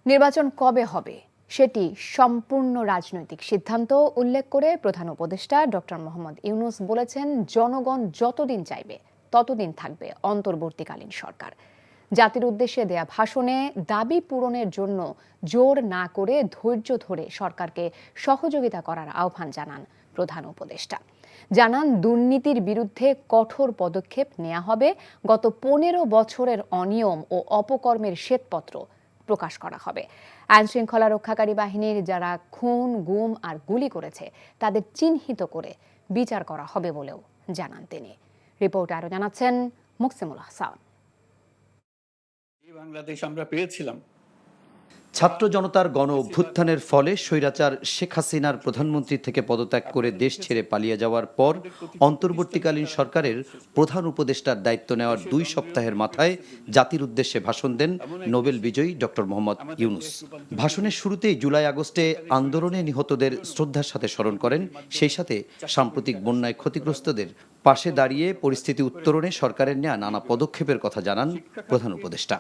নির্বাচন কবে হবে সেটি সম্পূর্ণ রাজনৈতিক সিদ্ধান্ত উল্লেখ করে প্রধান উপদেষ্টা ডক্টর মোহাম্মদ ইউনূস বলেছেন, জনগণ যতদিন চাইবে ততদিন থাকবে অন্তর্বর্তীকালীন সরকার। জাতির উদ্দেশ্যে দেয়া ভাষণে দাবি পূরণের জন্য জোর না করে ধৈর্য ধরে সরকারকে সহযোগিতা করার আহ্বান জানান প্রধান উপদেষ্টা। জানান, দুর্নীতির বিরুদ্ধে কঠোর পদক্ষেপ নেওয়া হবে। গত 15 বছরের অনিয়ম ও অপকর্মের শ্বেতপত্র প্রকাশ করা হবে। আইন শৃঙ্খলা রক্ষাকারী বাহিনীর যারা খুন, গুম আর গুলি করেছে তাদের চিহ্নিত করে বিচার করা হবে বলেও জানান তিনি। রিপোর্টে আরো জানাচ্ছেন মুকসিমুল হাসান। বাংলাদেশ আমরা পেয়েছিলাম। ছাত্র জনতার গণ অভ্যুত্থানের ফলে স্বৈরাচার শেখ হাসিনার প্রধানমন্ত্রী থেকে পদত্যাগ করে দেশ ছেড়ে পালিয়ে যাওয়ার পর অন্তর্বর্তীকালীন সরকারের প্রধান উপদেষ্টার দায়িত্ব নেওয়ার 2 সপ্তাহের মাথায় জাতির উদ্দেশ্যে ভাষণ দেন নোবেল বিজয়ী ডক্টর মোহাম্মদ ইউনূস। ভাষণের শুরুতেই জুলাই আগস্টে আন্দোলনে নিহতদের শ্রদ্ধার সাথে স্মরণ করেন, সেই সাথে সাম্প্রতিক বন্যায় ক্ষতিগ্রস্তদের পাশে দাঁড়িয়ে পরিস্থিতি উত্তরণে সরকারের নেওয়া নানা পদক্ষেপের কথা জানান প্রধান উপদেষ্টা।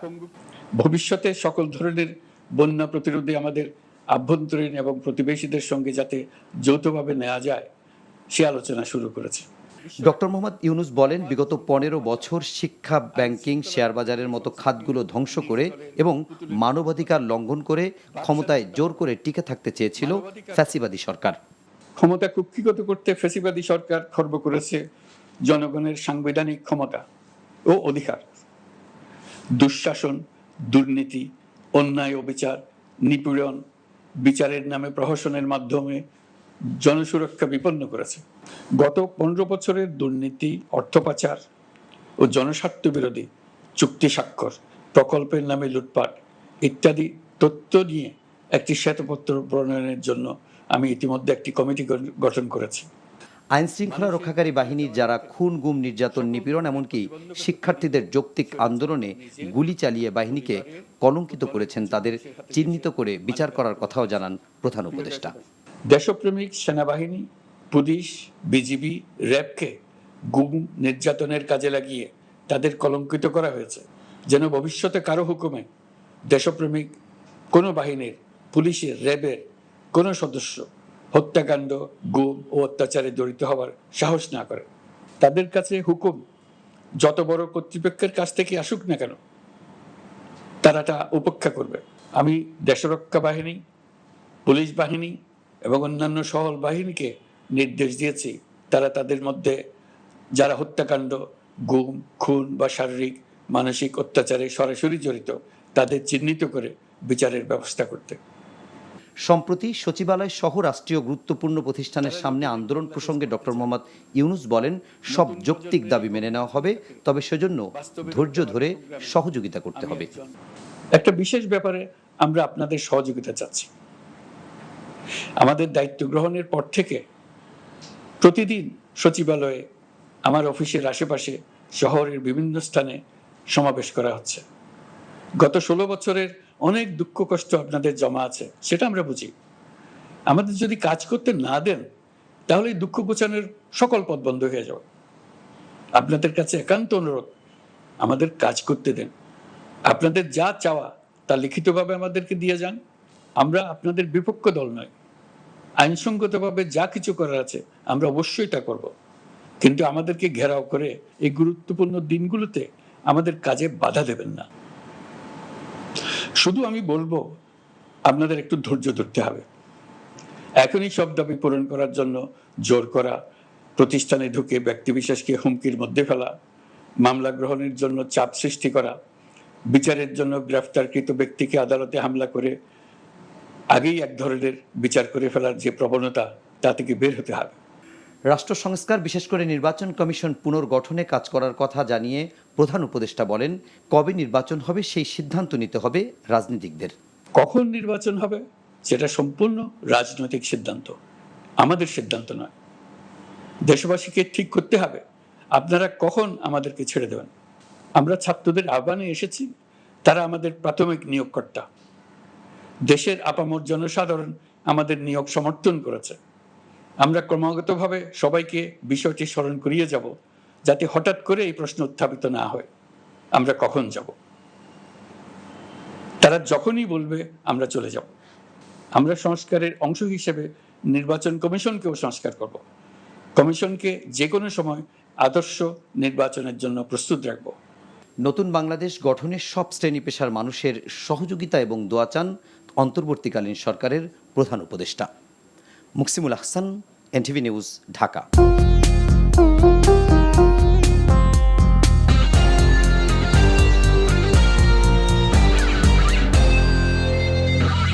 ভবিষ্যতে সকল ধরনের বন্যা প্রতিরোধে আমাদের আভ্যন্তরীণ এবং প্রতিবেশীদের সঙ্গে যাতে যৌথভাবে নেওয়া যায় সে আলোচনা শুরু করেছে। ডক্টর মোহাম্মদ ইউনূস বলেন, বিগত 15 বছর শিক্ষা, ব্যাংকিং, শেয়ার বাজারের মতো খাতগুলো ধ্বংস করে এবং মানবাধিকার লঙ্ঘন করে ক্ষমতায় জোর করে টিকে থাকতে চেয়েছিল ফ্যাসিবাদী সরকার। ক্ষমতা কুক্ষিগত করতে ফ্যাসিবাদী সরকার খর্ব করেছে জনগণের সাংবিধানিক ক্ষমতা ও অধিকার। দুঃশাসন, দুর্নীতি, অন্যায়, অবিচার, নিপীড়ন, বিচারের নামে প্রহসনের মাধ্যমে জনসুরক্ষা বিপন্ন করেছে। গত 15 বছরের দুর্নীতি, অর্থ পাচার ও জনস্বার্থ বিরোধী চুক্তি স্বাক্ষর, প্রকল্পের নামে লুটপাট ইত্যাদি তথ্য নিয়ে একটি শ্বেতপত্র প্রণয়নের জন্য আমি ইতিমধ্যে একটি কমিটি গঠন করেছি। আইন শৃঙ্খলা রক্ষাকারী বাহিনীর যারা খুন, গুম, নির্যাতন, নিপীড়ন এমনকি শিক্ষার্থীদের যৌক্তিক আন্দোলনে গুলি চালিয়ে বাহিনীকে কলঙ্কিত করেছেন তাদের চিহ্নিত করে বিচার করার কথাও জানান প্রধান উপদেষ্টা। দেশপ্রেমিক সেনাবাহিনী, পুলিশ, বিজিবি, র্যাবকে গুম, নির্যাতনের কাজে লাগিয়ে তাদের কলঙ্কিত করা হয়েছে, যেন ভবিষ্যতে কারো হুকুমে দেশপ্রেমিক কোনো বাহিনীর, পুলিশের, র্যাবের কোনো সদস্য হত্যাকাণ্ড, গুম ও অত্যাচারে জড়িত হওয়ার সাহস না করে। তাদের কাছে হুকুম যত বড় কর্তৃপক্ষের কাছ থেকে আসুক না কেন, তারা তা উপেক্ষা করবে। আমি দেশরক্ষা বাহিনী, পুলিশ বাহিনী এবং অন্যান্য সহল বাহিনীকে নির্দেশ দিয়েছি, তারা তাদের মধ্যে যারা হত্যাকাণ্ড, গুম, খুন বা শারীরিক মানসিক অত্যাচারে সরাসরি জড়িত তাদের চিহ্নিত করে বিচারের ব্যবস্থা করতে। সম্প্রতি সচিবালয় সহ রাষ্ট্রীয় গুরুত্বপূর্ণ প্রতিষ্ঠানের সামনে আন্দোলন প্রসঙ্গে ডক্টর মোহাম্মদ ইউনূস বলেন, সব যৌক্তিক দাবি মেনে নেওয়া হবে, তবে সেজন্য ধৈর্য ধরে সহযোগিতা করতে হবে। একটা বিশেষ ব্যাপারে আমরা আপনাদের সহযোগিতা চাচ্ছি। আমাদের দায়িত্ব গ্রহণের পর থেকে প্রতিদিন সচিবালয়ে, আমার অফিসের আশেপাশে, শহরের বিভিন্ন স্থানে সমাবেশ করা হচ্ছে। গত 16 বছরের অনেক দুঃখ কষ্ট আপনাদের জমা আছে, সেটা আমরা বুঝি। আমাদের যদি কাজ করতে না দেন তাহলে দুঃখ ঘোচানোর সকল পথ বন্ধ হয়ে যাবে। আপনাদের কাছে একান্ত অনুরোধ, আমাদের কাজ করতে দেন। আপনাদের যা চাওয়া তা লিখিতভাবে আমাদেরকে দিয়ে যান। আমরা আপনাদের বিপক্ষ দল নয়। আইনসঙ্গতভাবে যা কিছু করার আছে আমরা অবশ্যই তা করব, কিন্তু আমাদেরকে ঘেরাও করে এই গুরুত্বপূর্ণ দিনগুলোতে আমাদের কাজে বাধা দেবেন না। শুধু আমি বলবো, আপনাদের একটু ধৈর্য ধরতে হবে। এখনই সব দাবি পূরণ করার জন্য জোর করা, প্রতিষ্ঠানে ঢুকে ব্যক্তিবিশেষকে হুমকির মধ্যে ফেলা, মামলা গ্রহণের জন্য চাপ সৃষ্টি করা, বিচারের জন্য গ্রেফতারকৃত ব্যক্তিকে আদালতে হামলা করে আগেই এক ধরনের বিচার করে ফেলার যে প্রবণতা, তা থেকে বের হতে হবে। রাষ্ট্র সংস্কার, বিশেষ করে নির্বাচন কমিশন পুনর্গঠনে কাজ করার কথা জানিয়ে প্রধান উপদেষ্টা বলেন, কবে নির্বাচন হবে সেই সিদ্ধান্ত নিতে হবে রাজনীতিকদের। কখন নির্বাচন হবে সেটা সম্পূর্ণ রাজনৈতিক সিদ্ধান্ত, আমাদের সিদ্ধান্ত নয়। দেশবাসীকে ঠিক করতে হবে আপনারা কখন আমাদেরকে ছেড়ে দেবেন। আমরা ছাত্রদের আহ্বানে এসেছি, তারা আমাদের প্রাথমিক নিয়োগকর্তা। দেশের আপামর জনসাধারণ আমাদের নিয়োগ সমর্থন করেছে। আমরা ক্রমাগতভাবে সবাইকে বিষয়টি স্মরণ করিয়ে যাব, যাতে হঠাৎ করে এই প্রশ্ন উত্থাপিত না হয়, আমরা কখন যাব। তারা যখনই বলবে আমরা চলে যাব। আমরা সংস্কারের অংশ হিসেবে নির্বাচন কমিশনকেও সংস্কার করব। কমিশনকে যে কোনো সময় আদর্শ নির্বাচনের জন্য প্রস্তুত রাখব। নতুন বাংলাদেশ গঠনে সব শ্রেণী পেশার মানুষের সহযোগিতা এবং দোয়া চান অন্তর্বর্তীকালীন সরকারের প্রধান উপদেষ্টা। Muksimul Ahsan, NTV news, Dhaka.